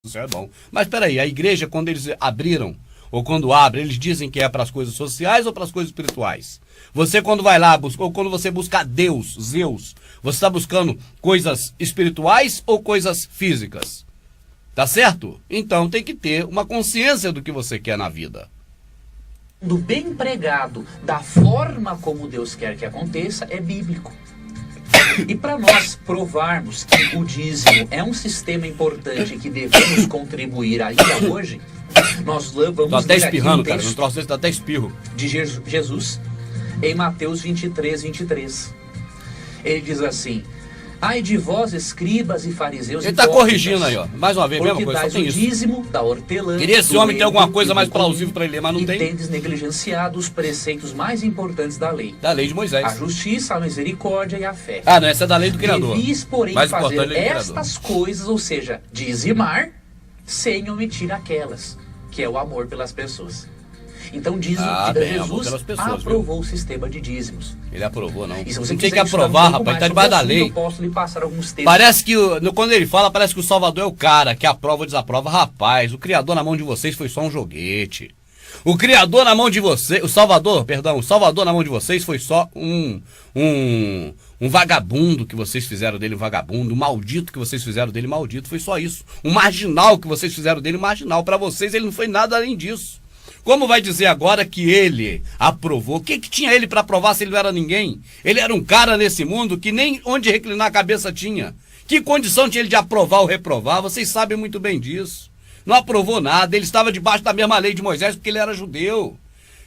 Isso é bom. Mas peraí, a igreja, quando eles abriram, ou quando abrem, eles dizem que é para as coisas sociais ou para as coisas espirituais? Você, quando vai lá, ou quando você busca Deus, Zeus, você está buscando coisas espirituais ou coisas físicas? Tá certo? Então tem que ter uma consciência do que você quer na vida. Do bem empregado, da forma como Deus quer que aconteça, é bíblico. E para nós provarmos que o dízimo é um sistema importante que devemos contribuir ainda hoje, nós vamos Tô até ler aqui espirrando, um cara. texto Não trouxe desse, até espirro. de Jesus em Mateus 23, 23. Ele diz assim: ai de vós, escribas e fariseus, Ele tá corrigindo aí, ó. Mais uma vez, mesma porque coisa, só dais tem o isso. dízimo da hortelã. Queria esse do homem ter alguma leite coisa e do mais cominho, plausível para ele ler, mas não e tem. tendes negligenciado os preceitos mais importantes da lei: Da lei de Moisés. a justiça, a misericórdia e a fé. Ah, não, essa é da lei do Criador. Devis, porém, Mais fazer importante, lei do estas coisas, ou seja, dizimar, sem omitir aquelas, que é o amor pelas pessoas. Então dízimo, bem, amor Jesus pelas pessoas, aprovou o sistema de dízimos. Ele aprovou, não. E se você Não tem quiser que aprovar, estudar um pouco rapaz, tá mais debaixo da sobre o lei. assunto, eu posso lhe passar alguns textos. Parece que, quando ele fala, parece que o Salvador é o cara que aprova ou desaprova. Rapaz, o Criador na mão de vocês foi só um joguete. O Criador na mão de vocês, o Salvador na mão de vocês foi só um vagabundo que vocês fizeram dele, um vagabundo, um maldito que vocês fizeram dele, maldito. Foi só isso. Um marginal que vocês fizeram dele, marginal. Para vocês ele não foi nada além disso. Como vai dizer agora que ele aprovou? O que tinha ele para aprovar se ele não era ninguém? Ele era um cara nesse mundo que nem onde reclinar a cabeça tinha. Que condição tinha ele de aprovar ou reprovar? Vocês sabem muito bem disso. Não aprovou nada, ele estava debaixo da mesma lei de Moisés porque ele era judeu.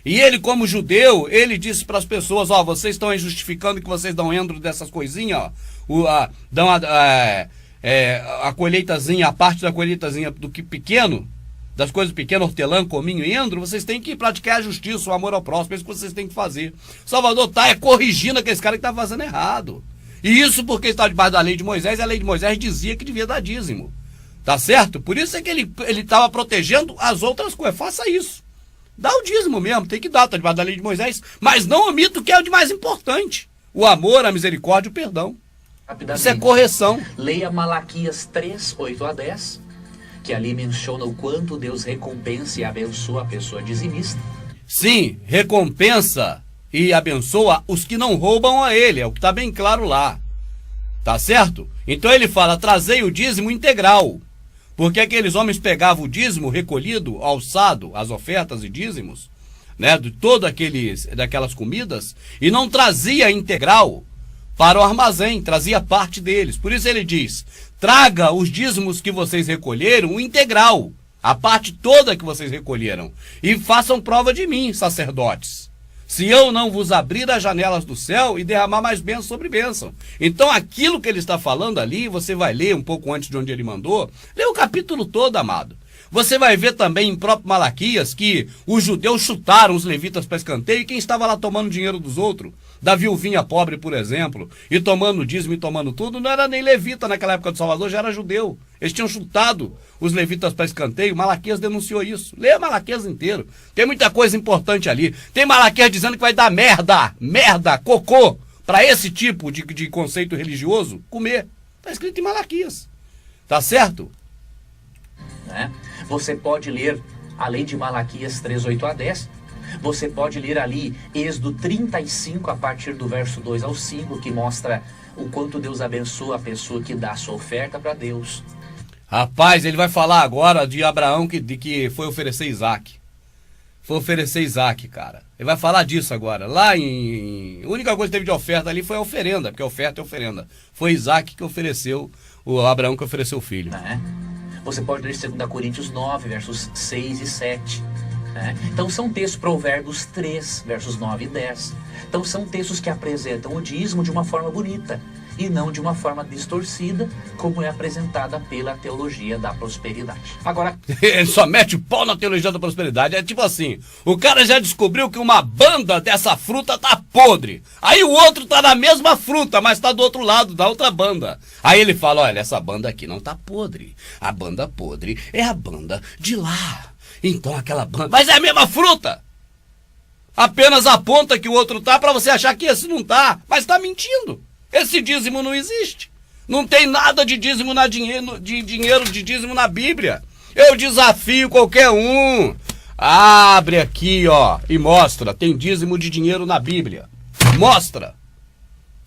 E ele, como judeu, ele disse para as pessoas: ó, vocês estão aí justificando que vocês dão endro dessas coisinhas, ó, dão a colheitazinha, a parte da colheitazinha do que pequeno, das coisas pequenas, hortelã, cominho e endro, vocês têm que praticar a justiça, o amor ao próximo, é isso que vocês têm que fazer. Salvador tá corrigindo aquele cara que tá fazendo errado. E isso porque está debaixo da lei de Moisés, e a lei de Moisés dizia que devia dar dízimo. Tá certo? Por isso é que ele estava protegendo as outras coisas. Faça isso. Dá o dízimo mesmo, tem que dar, tá debaixo da lei de Moisés, mas não omita o que é o de mais importante: o amor, a misericórdia e o perdão. Isso é correção. Leia Malaquias 3, 8 a 10, que ali menciona o quanto Deus recompensa e abençoa a pessoa dizimista. Sim, recompensa e abençoa os que não roubam a ele, é o que está bem claro lá. Tá certo? Então ele fala: trazei o dízimo integral. Porque aqueles homens pegavam o dízimo recolhido, alçado, as ofertas e dízimos, né, de daquelas comidas, e não trazia integral para o armazém, trazia parte deles. Por isso ele diz: traga os dízimos que vocês recolheram, o integral, a parte toda que vocês recolheram, e façam prova de mim, sacerdotes, se eu não vos abrir as janelas do céu e derramar mais bênção sobre bênção. Então aquilo que ele está falando ali, você vai ler um pouco antes de onde ele mandou, lê o capítulo todo, amado. Você vai ver também em próprio Malaquias que os judeus chutaram os levitas para escanteio, e quem estava lá tomando dinheiro dos outros, da viuvinha pobre, por exemplo, e tomando dízimo e tomando tudo, não era nem levita naquela época do Salvador, já era judeu. Eles tinham chutado os levitas para escanteio. Malaquias denunciou isso. Leia Malaquias inteiro. Tem muita coisa importante ali. Tem Malaquias dizendo que vai dar merda, cocô, para esse tipo de conceito religioso comer. Está escrito em Malaquias. Tá certo? Né? Você pode ler, além de Malaquias 3, 8 a 10, você pode ler ali Êxodo 35, a partir do verso 2 ao 5, que mostra o quanto Deus abençoa a pessoa que dá a sua oferta para Deus. Rapaz, ele vai falar agora de Abraão que foi oferecer Isaac. Foi oferecer Isaac, cara. Ele vai falar disso agora. Lá a única coisa que teve de oferta ali foi a oferenda, porque oferta é oferenda. Foi Isaac que ofereceu, o Abraão que ofereceu o filho. Né? Você pode ler 2 Coríntios 9, versos 6 e 7. Né? Então são textos, Provérbios 3, versos 9 e 10. Então são textos que apresentam o dízimo de uma forma bonita e não de uma forma distorcida, como é apresentada pela teologia da prosperidade. Agora, ele só mete o pau na teologia da prosperidade. É tipo assim: o cara já descobriu que uma banda dessa fruta tá podre, aí o outro tá na mesma fruta, mas tá do outro lado, da outra banda. Aí ele fala: olha, essa banda aqui não tá podre, a banda podre é a banda de lá. Então aquela banda... Mas é a mesma fruta! Apenas aponta que o outro tá para você achar que esse não tá, mas tá mentindo. Esse dízimo não existe. Não tem nada de dízimo de dízimo na Bíblia. Eu desafio qualquer um. Abre aqui, ó, e mostra. Tem dízimo de dinheiro na Bíblia. Mostra.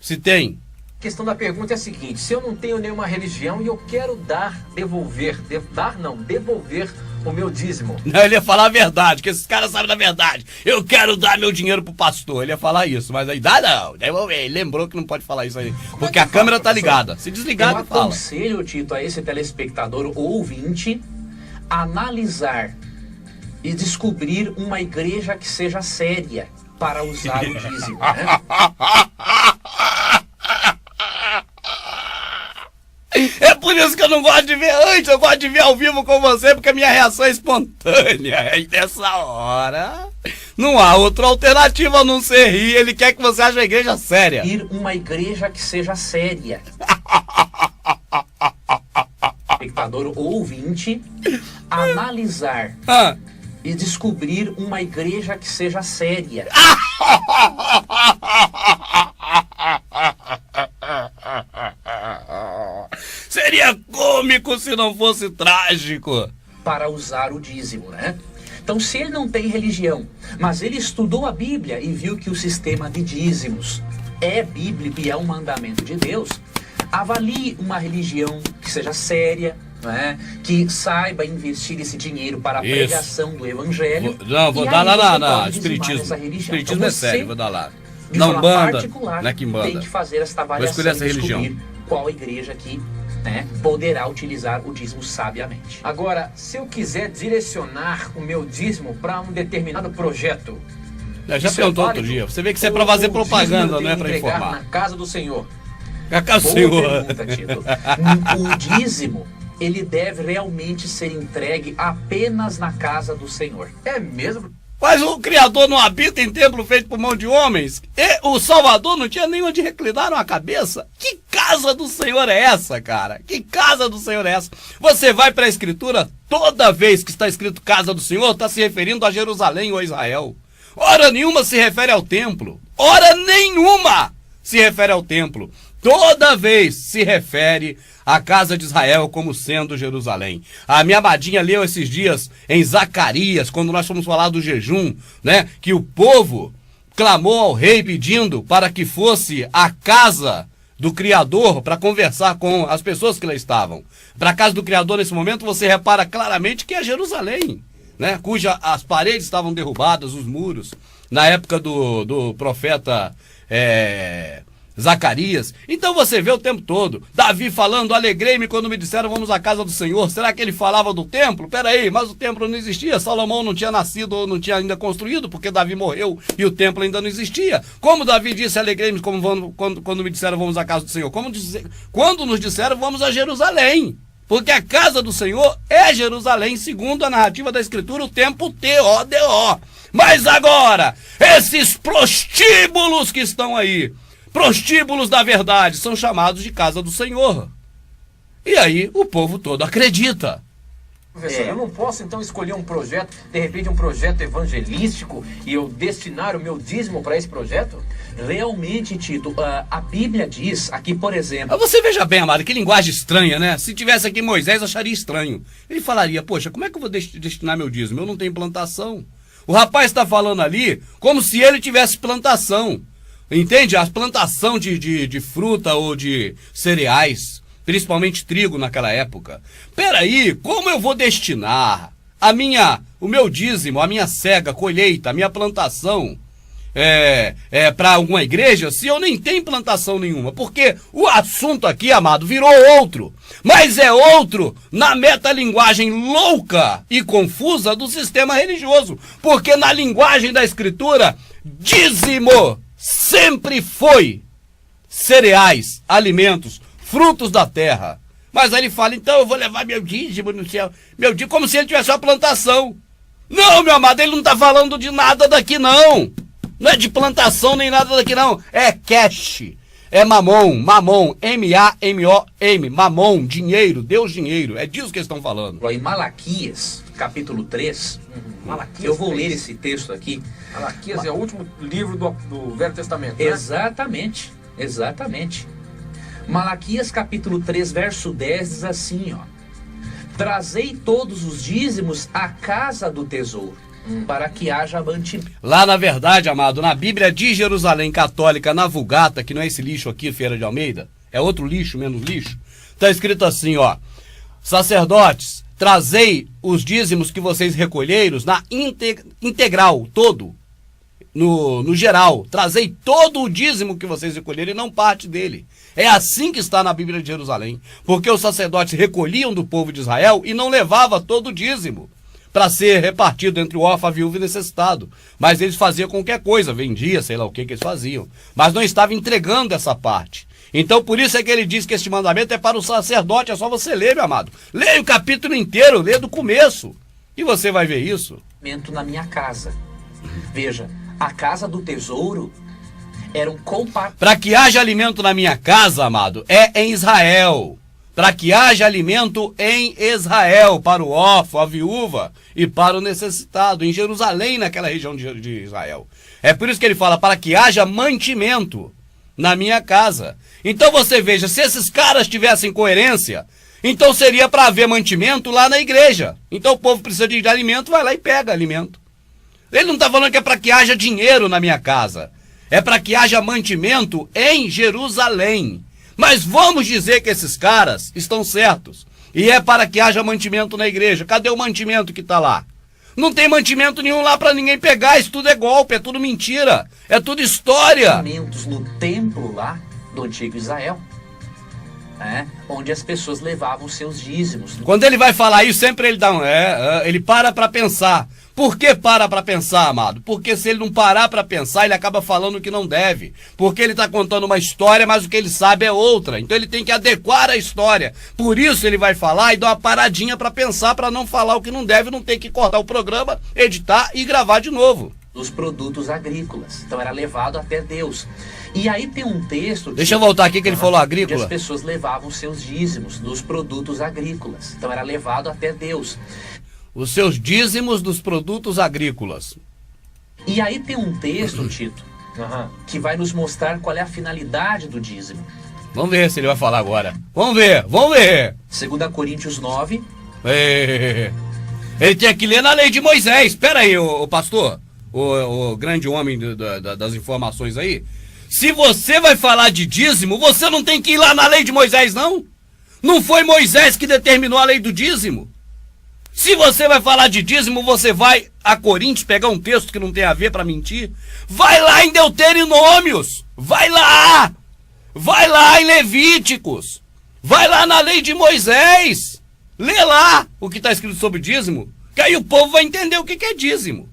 Se tem. A questão da pergunta é a seguinte: se eu não tenho nenhuma religião e eu quero devolver o meu dízimo. Não, ele ia falar a verdade, que esses caras sabem da verdade. Eu quero dar meu dinheiro pro pastor. Ele ia falar isso, mas aí dá não. Devolver. Ele lembrou que não pode falar isso aí. Porque a câmera tá ligada. Se desligar, eu ele fala. aconselho, Tito, a esse telespectador ou ouvinte analisar e descobrir uma igreja que seja séria para usar o dízimo, né? É por isso que eu não gosto de ver antes, eu gosto de ver ao vivo com você, porque a minha reação é espontânea. E nessa hora, não há outra alternativa a não ser rir. Ele quer que você ache a igreja séria. Ir uma igreja que seja séria. Espectador ou ouvinte, analisar e descobrir uma igreja que seja séria. Seria cômico se não fosse trágico. Para usar o dízimo, né? Então, se ele não tem religião, mas ele estudou a Bíblia e viu que o sistema de dízimos é bíblico e é um mandamento de Deus, avalie uma religião que seja séria, né? Que saiba investir esse dinheiro para a pregação do evangelho. Vou dar lá na Espiritismo. Espiritismo então, é sério, vou dar lá. Não banda, não é que banda. Tem que fazer esta avaliação e descobrir qual igreja que poderá utilizar o dízimo sabiamente. Agora, se eu quiser direcionar o meu dízimo para um determinado projeto, já perguntou outro dia. Você vê que isso é para fazer propaganda, não é para informar. Na casa do Senhor. Na casa do Senhor. Pergunta, Tito. O dízimo, ele deve realmente ser entregue apenas na casa do Senhor. É mesmo? Mas o Criador não habita em templo feito por mão de homens? E o Salvador não tinha nem onde reclinar a cabeça? Que casa do Senhor é essa, cara? Que casa do Senhor é essa? Você vai para a Escritura, toda vez que está escrito casa do Senhor, está se referindo a Jerusalém ou a Israel. Hora nenhuma se refere ao templo. Hora nenhuma se refere ao templo. Toda vez se refere à casa de Israel como sendo Jerusalém. A minha amadinha leu esses dias em Zacarias, quando nós fomos falar do jejum, né? Que o povo clamou ao rei pedindo para que fosse a casa do Criador para conversar com as pessoas que lá estavam. Para a casa do Criador, nesse momento, você repara claramente que é Jerusalém, né? Cuja as paredes estavam derrubadas, os muros, na época do profeta Zacarias. Então você vê o tempo todo Davi falando, alegrei-me quando me disseram vamos à casa do Senhor. Será que ele falava do templo? Peraí, mas o templo não existia, Salomão não tinha nascido ou não tinha ainda construído, porque Davi morreu e o templo ainda não existia. Como Davi disse, alegrei-me quando me disseram vamos à casa do Senhor? Quando nos disseram vamos a Jerusalém, porque a casa do Senhor é Jerusalém, segundo a narrativa da Escritura, o tempo T-O-D-O. Mas agora, esses prostíbulos que estão aí, prostíbulos da verdade, são chamados de casa do Senhor. E aí o povo todo acredita. Professor, eu não posso então escolher um projeto, de repente um projeto evangelístico, e eu destinar o meu dízimo para esse projeto? Realmente, Tito, a Bíblia diz aqui, por exemplo... Você veja bem, amado, que linguagem estranha, né? Se tivesse aqui Moisés, acharia estranho. Ele falaria, poxa, como é que eu vou destinar meu dízimo? Eu não tenho plantação. O rapaz está falando ali como se ele tivesse plantação. Entende? A plantação de fruta ou de cereais, principalmente trigo naquela época. Peraí, como eu vou destinar o meu dízimo, a minha cega, colheita, a minha plantação para alguma igreja se eu nem tenho plantação nenhuma? Porque o assunto aqui, amado, virou outro. Mas é outro na metalinguagem louca e confusa do sistema religioso. Porque na linguagem da Escritura, dízimo sempre foi cereais, alimentos, frutos da terra. Mas aí ele fala, então eu vou levar meu dízimo no céu. Meu dízimo, como se ele tivesse uma plantação. Não, meu amado, ele não está falando de nada daqui, não. Não é de plantação nem nada daqui, não. É cash. É mamon, M-A-M-O-M, mamon, dinheiro, Deus dinheiro. É disso que eles estão falando. Em Malaquias, capítulo 3, Malaquias eu vou 3. ler esse texto aqui. Malaquias é o último livro do Velho Testamento, né? Exatamente, exatamente. Malaquias capítulo 3, verso 10 diz assim, ó: trazei todos os dízimos à casa do tesouro, para que haja mantimento. Lá, na verdade, amado, na Bíblia de Jerusalém Católica, na Vulgata, que não é esse lixo aqui, Feira de Almeida, é outro lixo, menos lixo, está escrito assim, ó: sacerdotes, trazei os dízimos que vocês recolheram na integral, todo, no geral, trazei todo o dízimo que vocês recolheram e não parte dele. É assim que está na Bíblia de Jerusalém, porque os sacerdotes recolhiam do povo de Israel e não levava todo o dízimo para ser repartido entre o órfão, a viúva e necessitado. Mas eles faziam qualquer coisa, vendia, sei lá o que eles faziam, mas não estavam entregando essa parte. Então por isso é que ele diz que este mandamento é para o sacerdote. É só você ler, meu amado. Leia o capítulo inteiro, lê do começo, e você vai ver isso. Na minha casa. Veja, a casa do tesouro era um compartimento. Para que haja alimento na minha casa, amado, é em Israel. Para que haja alimento em Israel, para o órfão, a viúva e para o necessitado, em Jerusalém, naquela região de Israel. É por isso que ele fala, para que haja mantimento na minha casa. Então você veja, se esses caras tivessem coerência, então seria para haver mantimento lá na igreja. Então o povo precisa de alimento, vai lá e pega alimento. Ele não está falando que é para que haja dinheiro na minha casa. É para que haja mantimento em Jerusalém. Mas vamos dizer que esses caras estão certos. E é para que haja mantimento na igreja. Cadê o mantimento que está lá? Não tem mantimento nenhum lá para ninguém pegar. Isso tudo é golpe, é tudo mentira. É tudo história. No templo lá do antigo Israel. Onde as pessoas levavam seus dízimos. Quando ele vai falar isso, sempre ele dá ele para pensar. Por que para pensar, amado? Porque se ele não parar para pensar, ele acaba falando o que não deve. Porque ele está contando uma história, mas o que ele sabe é outra. Então ele tem que adequar a história. Por isso ele vai falar e dá uma paradinha para pensar, para não falar o que não deve, não ter que cortar o programa, editar e gravar de novo. Dos produtos agrícolas. Então era levado até Deus. E aí tem um texto... Deixa eu voltar aqui que ele falou agrícola. As pessoas levavam seus dízimos dos produtos agrícolas. Então era levado até Deus. Os seus dízimos dos produtos agrícolas. E aí tem um texto, Tito, que vai nos mostrar qual é a finalidade do dízimo. Vamos ver se ele vai falar agora. Vamos ver. 2 Coríntios 9. Ele tem que ler na lei de Moisés. Espera aí, o pastor, o grande homem das informações aí. Se você vai falar de dízimo, você não tem que ir lá na lei de Moisés, não? Não foi Moisés que determinou a lei do dízimo? Se você vai falar de dízimo, você vai a Coríntios pegar um texto que não tem a ver para mentir? Vai lá em Deuteronômios! Vai lá em Levíticos! Vai lá na lei de Moisés! Lê lá o que está escrito sobre dízimo, que aí o povo vai entender o que é dízimo.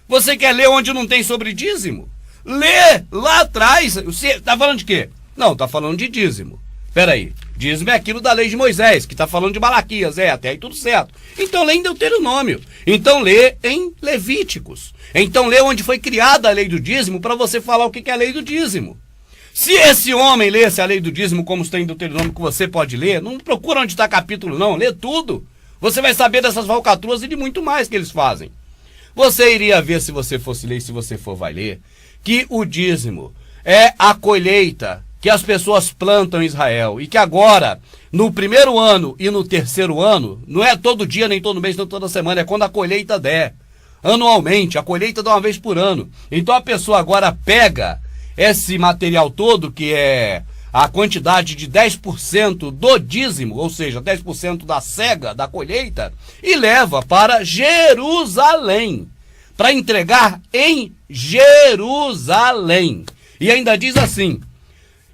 Você quer ler onde não tem sobre dízimo? Lê lá atrás. Você está falando de quê? Não, está falando de dízimo. Espera aí. Dízimo é aquilo da lei de Moisés, que está falando de Malaquias, até aí tudo certo. Então lê em Deuteronômio, então lê em Levíticos, então lê onde foi criada a lei do dízimo para você falar o que é a lei do dízimo. Se esse homem lesse a lei do dízimo como está em Deuteronômio, que você pode ler, não procura onde está capítulo não, lê tudo. Você vai saber dessas falcatruas e de muito mais que eles fazem. Você iria ver, se você fosse ler, se você for vai ler, que o dízimo é a colheita que as pessoas plantam em Israel, e que agora, no primeiro ano e no terceiro ano, não é todo dia, nem todo mês, nem toda semana, é quando a colheita der. Anualmente, a colheita dá uma vez por ano. Então a pessoa agora pega esse material todo, que é a quantidade de 10% do dízimo, ou seja, 10% da cega, da colheita, e leva para Jerusalém, para entregar em Jerusalém. E ainda diz assim: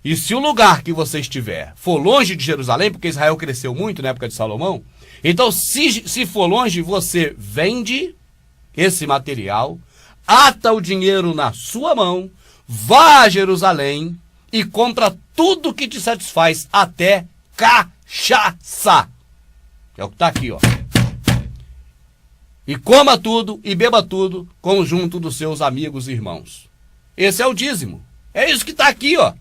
e se o lugar que você estiver for longe de Jerusalém, porque Israel cresceu muito na época de Salomão, então se for longe, você vende esse material, ata o dinheiro na sua mão, vá a Jerusalém e compra tudo que te satisfaz, até cachaça. É o que está aqui, ó. E coma tudo e beba tudo conjunto dos seus amigos e irmãos. Esse é o dízimo. É isso que está aqui, ó.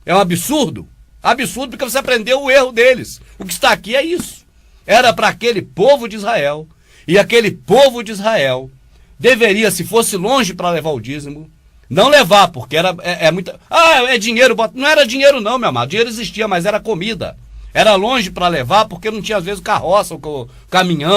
É um absurdo. Absurdo porque você aprendeu o erro deles. O que está aqui é isso. Era para aquele povo de Israel. E aquele povo de Israel deveria, se fosse longe para levar o dízimo, Não levar, porque é muita... Ah, é dinheiro, não era dinheiro não, meu amado, dinheiro existia, mas era comida. Era longe para levar, porque não tinha às vezes carroça, ou caminhão.